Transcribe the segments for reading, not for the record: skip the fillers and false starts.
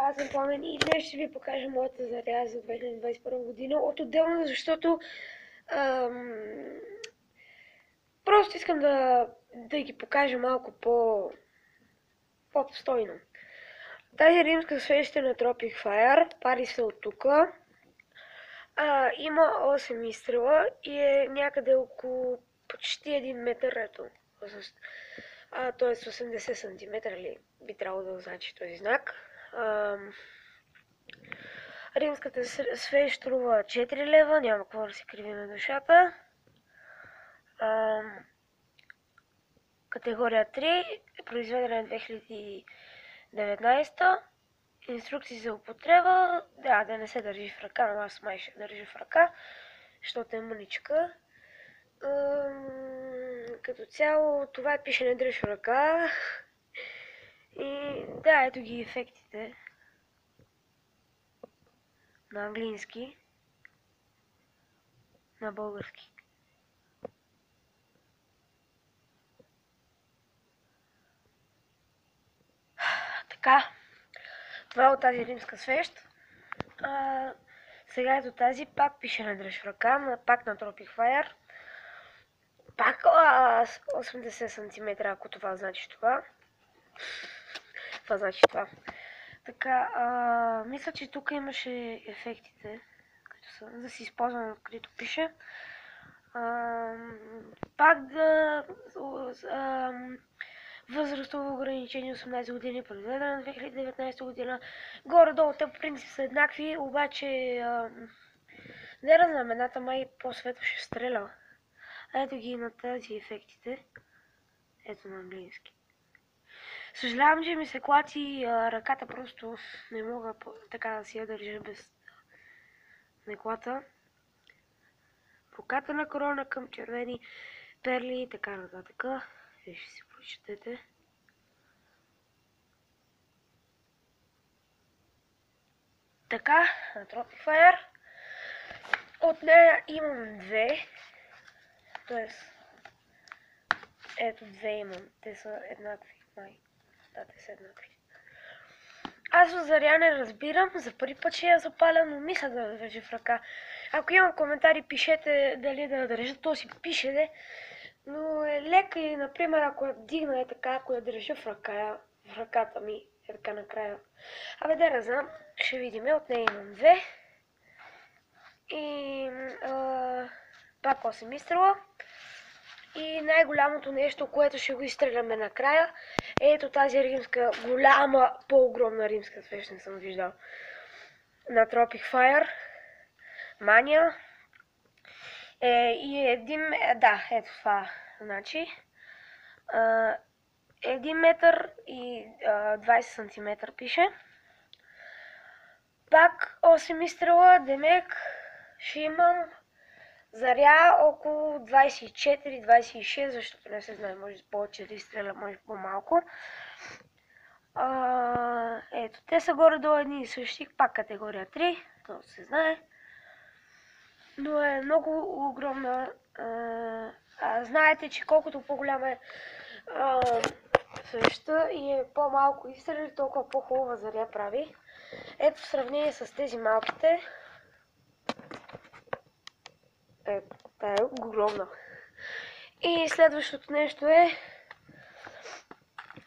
аз съм Пламен и днес ще ви покажа моята заря за 2021 година. Отделно, защото просто искам да ги покажа малко по-обстойно. Тази римска свеща на Tropic Fire, пари са от тук. Има 8 изстрела и е някъде около почти 1 метър, ето. Т.е. 80 см ли би трябвало да значи този знак. Римската свещ струва 4 лева, няма какво да се криви на душата. Категория 3 е произведена 2019. Инструкции за употреба, да не се държи в ръка, но аз май ще държа в ръка, защото е мъничка. Като цяло това пише не дръж в ръка. И да, ето ги ефектите на английски, на български. Така, това е от тази римска свещ. Сега ето тази, пак пише не дръж в ръка, пак на Tropic Fire. Пак 80 см, ако това значи това. Това значи това. Така, мисля, че тук имаше ефектите, които са, да си използвам открито пише. Пак да възрастово ограничение 18 години, произведена на 2019 година. Горе-долу те по принцип са еднакви, обаче не знамената май по-светло ще стреля. Ето ги на тези ефектите. Ето на английски. Съжалявам, че ми се клати ръката, просто не мога така да си я държа без неклата. Прокатана корона към червени перли и така нататък. Ще си прочетете. Така, на Tropic Fire. От нея имам две. Тоест, ето две имам. Те са еднакви. Май. Да, те са еднакви. Аз от заря не разбирам, за първи път ще я запаля, но мисля да държа в ръка. Ако има коментари, пишете дали да държа, то си пишете. Но е лека и, например, ако я вдигна е така, ако я държа в ръката ми е така накрая. Да не знам, ще видим. От нея имам две. И пак 8 изстрела. И най-голямото нещо, което ще го изстреляме накрая, е ето тази римска, голяма, по-огромна римска свещ, не съм виждал. На Tropic Fire. Mania. И ето това. Значи, 1 метър и 20 см пише. Пак 8 изстрела, демек ще имам заря около 24-26, защото не се знае, може повече да изстреля, може по-малко. Ето, те са горе-долу едни и същи, пак категория 3, то се знае. Но е много огромна. Знаете, че колкото по-голяма е свещта и е по-малко изстрели, толкова по-хубава заря прави. Ето в сравнение с тези малките. Тая е огромна. И следващото нещо е,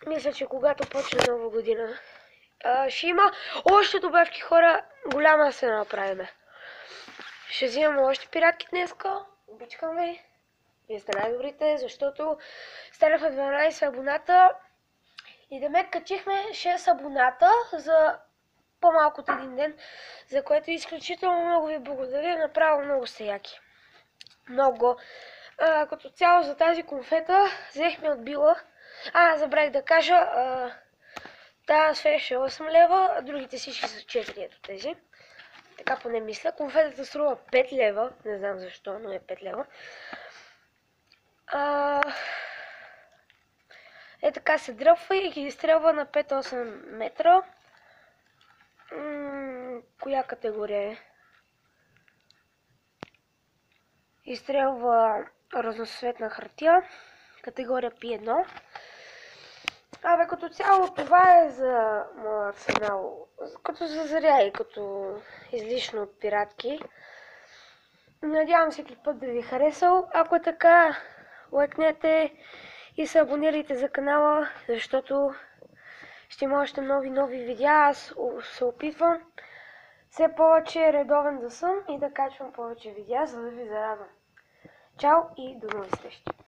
мисля, че когато почне нова година, ще има още добавки, хора, голяма да се направим. Ще взимаме още пиратки днеска, обичкам ви. Вие сте най-добрите, защото станаха 12 абоната и демек качихме 6 абоната за по-малко от един ден, за което изключително много ви благодаря, направо много сте яки. Много. Като цяло за тази конфета взехме от Била. Забравих да кажа, тази свещ е 8 лева, а другите всички са 4, ето тези. Така поне мисля. Конфетата струва 5 лева, не знам защо, но е 5 лева. Така се дръпва и ги изстрелва на 5-8 метра. Коя категория е? Изстрелва разноцветна хартия. Категория P1. Абе, като цяло това е за моя арсенал. Като за заря и като излишно от пиратки. Надявам се клипът да ви е харесал. Ако е така, лайкнете и се абонирайте за канала, защото ще има още нови видеа. Аз се опитвам все повече редовен да съм и да качвам повече видеа, за да ви зарадвам. Чао и до нови срещи!